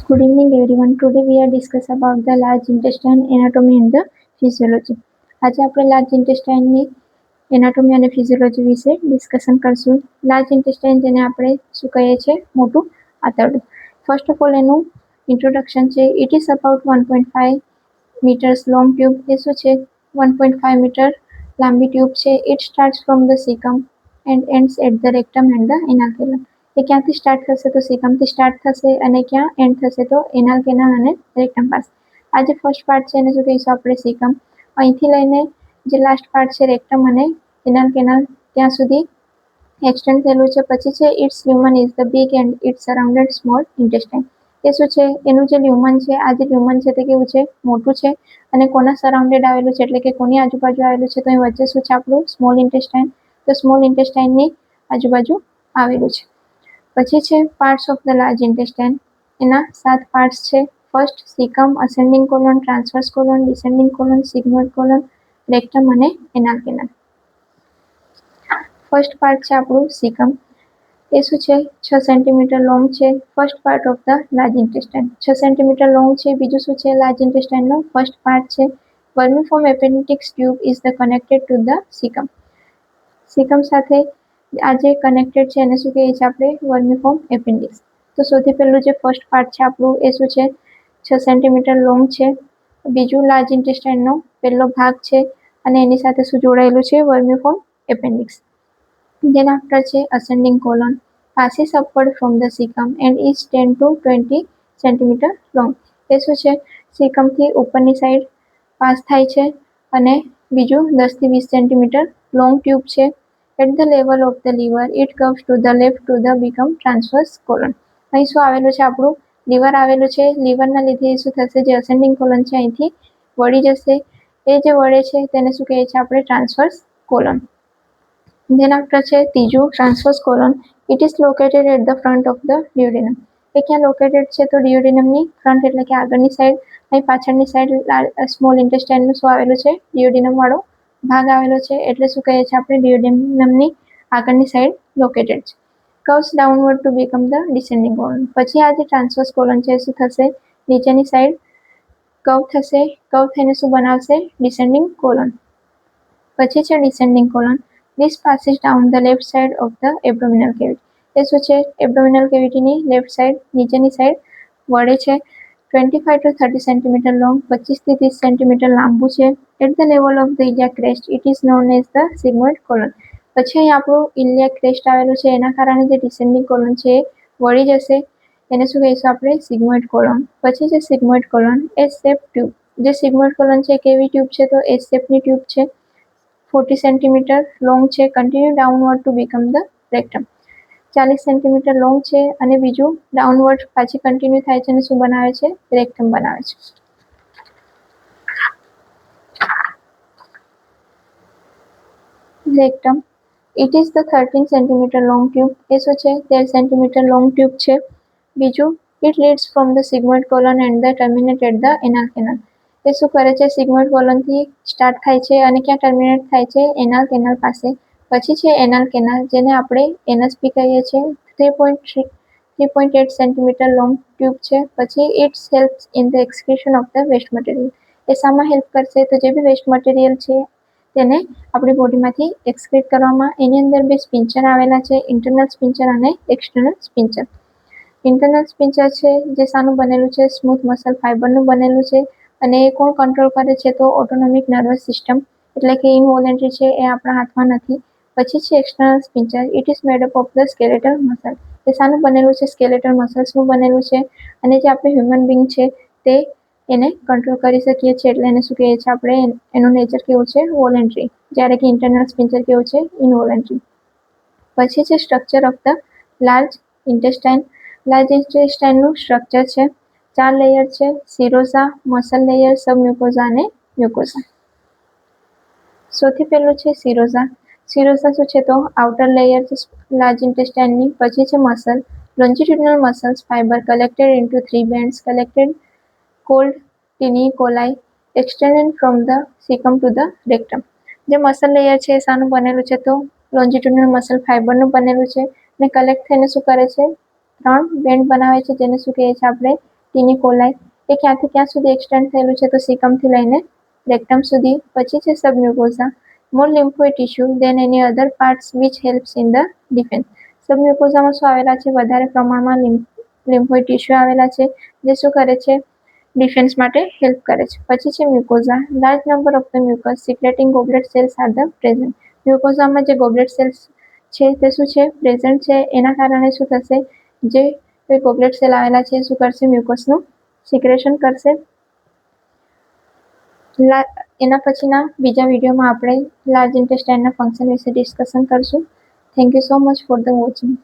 Good evening everyone. Today we are discuss about the large intestine anatomy and the physiology. આજે આપણે large ઇન્ટેસ્ટાઇનની anatomy અને physiology વિશે discussion કરશું. Large intestine જેને આપણે શું કહીએ છીએ, મોટું આંતરડું. ફર્સ્ટ ઓફ ઓલ એનું ઇન્ટ્રોડક્શન છે. It is about 1.5 metres long tube. એ શું છે? 1.5 મીટર લાંબી ટ્યુબ છે. It starts from the caecum and ends at the rectum and the anal canal. એ ક્યાંથી સ્ટાર્ટ થશે? તો સિકમથી સ્ટાર્ટ થશે અને ક્યાં એન્ડ થશે? તો એનલ કેનાલ અને રેક્ટમ પાસે. આ જે ફર્સ્ટ પાર્ટ છે એને શું કહીશું આપણે? સિકમ. અહીંથી લઈને જે લાસ્ટ પાર્ટ છે રેક્ટમ અને એનલ કેનાલ ત્યાં સુધી એક્સટેન્ડ થયેલું છે. પછી છે its lumen is the big and it surrounded small intestine. એ શું છે? એનું જે લ્યુમન છે, આ જે લ્યુમન છે તે કેવું છે? મોટું છે. અને કોના સરાઉન્ડેડ આવેલું છે, એટલે કે કોની આજુબાજુ આવેલું છે? તો અહીં વચ્ચે શું છે આપણું? Small intestine. તો સ્મોલ ઇન્ટેસ્ટાઇનની આજુબાજુ આવેલું છે. પછી છે parts of the large intestine. એના 7 પાર્ટ્સ છે. First caecum, ascending colon, transverse colon, descending colon, sigmoid colon, rectum અને એનલ કેનાલ. ફર્સ્ટ પાર્ટ છે આપણું સિકમ. એ શું છે? 6 સેન્ટીમીટર લોંગ છે. First part of the large intestine 6 centimetre long છે. બીજું શું છે? લાર્જ ઇન્ટેસ્ટાઇનનો ફર્સ્ટ પાર્ટ છે. Vermiform appendix tube is the connected to the caecum. Caecum સાથે આ જે કનેક્ટેડ છે એને શું કહીએ છીએ આપણે? વર્મિફોર્મ એપેન્ડિક્સ. તો સૌથી પહેલું જે ફર્સ્ટ પાર્ટ છે આપણું એ શું છે? 6 સેન્ટીમીટર લોંગ છે. બીજું લાર્જ ઇન્ટેસ્ટાઇનનો પહેલો ભાગ છે અને એની સાથે શું જોડાયેલું છે? Vermiform appendix. Then after છે ascending colon, passes upward from the cecum and is 10 to 20 centimeter long. એ શું છે? સિકમથી ઉપરની સાઈડ પાસ થાય છે અને બીજું 10 થી 20 સેન્ટીમીટર લોંગ ટ્યુબ છે. At the level of the liver, it curves to the left to the become transverse colon. અહીં શું આવેલું છે આપણું? લીવર આવેલું છે. લીવરના લીધે શું થશે? જે અસેન્ડિંગ કોલન છે અહીંથી વળી જશે. એ જે વળે છે તેને શું કહીએ છીએ આપણે? Transverse colon. Then after છે ત્રીજું transverse colon. It is located at the front of the duodenum. એ ક્યાં લોકેટેડ છે? તો ડ્યુઓડેનમની ફ્રન્ટ એટલે કે આગળની સાઈડ. અહીં પાછળની સાઈડ સ્મોલ ઇન્ટેસ્ટાઇનનું શું આવેલું છે? ડ્યુઓડેનમ વાળો ભાગ આવેલો છે. એટલે શું કહીએ છીએ આપણે? ડ્યુઓડેનમની આગળની સાઈડ લોકેટેડ છે. Curves downward to become the descending colon. પછી આ જે ટ્રાન્સવર્સ કોલન છે શું થશે? નીચેની સાઈડ કર્વ થશે. કર્વ થઈને શું બનાવશે? Descending colon. પછી છે descending colon. This passes down the left side of the abdominal cavity. એ શું છે? એબ્ડોમિનલ કેવિટીની લેફ્ટ સાઈડ, નીચેની સાઈડ વળે છે. 25 to 30 સેન્ટીમીટર લોંગ, 25 થી 30 સેન્ટીમીટર લાંબુ છે. At the level of the iliac crest, it is known as the sigmoid colon. પછી અહીં આપણું ઇલિયાક ક્રેસ્ટ આવેલું છે. એના કારણે જે ડિસેન્ડિંગ કોલન છે એ વળી જશે. એને શું કહીશું આપણે? Sigmoid colon. પછી છે sigmoid colon. S shape tube. જે સિગ્મોઇડ કોલન છે કેવી ટ્યુબ છે? તો એસ શેપની ટ્યુબ છે. 40 સેન્ટીમીટર લોંગ છે. Continue downward to become the rectum. 40 centimetre long છે અને બીજું ડાઉનવર્ડ પાછી કન્ટિન્યુ થાય છે અને શું બનાવે છે? રેક્ટમ બનાવે છે. Rectum. It is the 13 centimetre long tube. એ શું છે? 13 સેન્ટીમીટર લોંગ ટ્યુબ છે. બીજું it leads from the sigmoid colon and the terminate at the anal canal. એ શું કરે છે? સિગ્મોઇડ કોલનથી સ્ટાર્ટ થાય છે અને ક્યાં ટર્મિનેટ થાય છે? એનલ કેનાલ પાસે. પછી છે એનલ કેનાલ, જેને આપણે એનએસપી કહીએ છીએ. 3.8 સેન્ટીમીટર લોંગ ટ્યુબ છે. પછી its helps in the excretion of the waste material. એ શામાં હેલ્પ કરશે? તો જે બી વેસ્ટ મટીરિયલ છે તેને આપણી બોડીમાંથી એક્સક્રીટ કરવામાં. એની અંદર બે સ્પિન્ચર આવેલા છે, ઇન્ટરનલ સ્પિન્ચર અને એક્સટર્નલ સ્પિન્ચર. ઇન્ટરનલ સ્પિન્ચર છે જે શાનું બનેલું છે? સ્મૂથ મસલ ફાઇબરનું બનેલું છે. અને એ કોણ કંટ્રોલ કરે છે? તો ઓટોનોમિક નર્વસ સિસ્ટમ. એટલે કે ઇનવોલેન્ટરી છે, એ આપણા હાથમાં નથી. પછી છે external sphincter. It is made up of the skeletal muscle. એ શાનું બનેલું છે? સ્કેલેટલ મસલ્સનું બનેલું છે. અને જે આપણે હ્યુમન બિંગ છે તે એને કંટ્રોલ કરી શકીએ છીએ. એટલે એને શું કહીએ છીએ આપણે? એનું નેચર કેવું છે? વોલેન્ટરી. જ્યારે કે ઇન્ટરનલ સ્પિન્ચર કેવું છે? ઇનવોલેન્ટરી. પછી છે structure of the large intestine. Large ઇન્ટેસ્ટાઇનનું સ્ટ્રક્ચર છે. 4 લેયર છે. સિરોઝા, મસલ લેયર, સબમ્યુકોઝા અને મ્યુકોઝા. સૌથી પહેલું છે સિરોઝા. સિરોઝા શું છે? તો આઉટર લેયર છે લાર્જ ઇન્ટેસ્ટાઇનની. પછી છે muscle. Longitudinal muscles fibre collected into 3 bands collected called taeniae coli extended from the caecum to the rectum. જે મસલ લેયર છે એ શાનું બનેલું છે? તો લોન્જિટ્યુડિનલ મસલ ફાઇબરનું બનેલું છે. અને કલેક્ટ થઈને શું કરે છે? 3 બેન્ડ બનાવે છે, જેને શું કહીએ છીએ આપણે? ટીની કોલાઈ એ ક્યાંથી ક્યાં સુધી એક્સટેન્ડ થયેલું છે તો સીકમથી લઈને રેક્ટમ સુધી. પછી છે submucosa, more lymphoid tissue than any other parts which helps in the defence. સબમ્યુકોઝામાં શું આવેલા છે? વધારે પ્રમાણમાં લિમ્ફોઇડ ટિશ્યુ આવેલા છે જે શું કરે છે? ડિફેન્સ માટે હેલ્પ કરે છે. પછી છે mucosa, large number of the mucus secreting goblet cells are the present. મ્યુકોઝામાં જે ગોબલેટ સેલ્સ છે તે શું છે? પ્રેઝન્ટ છે. એના કારણે શું થશે? જે ગોબલેટ સેલ આવેલા છે શું કરશે? મ્યુકસનું સિક્રેશન કરશે. એના પછીના બીજા વિડીયોમાં આપણે લાર્જ ઇન્ટેસ્ટાઇનના ફંક્શન વિશે ડિસ્કશન કરશું. Thank you so much for the watching.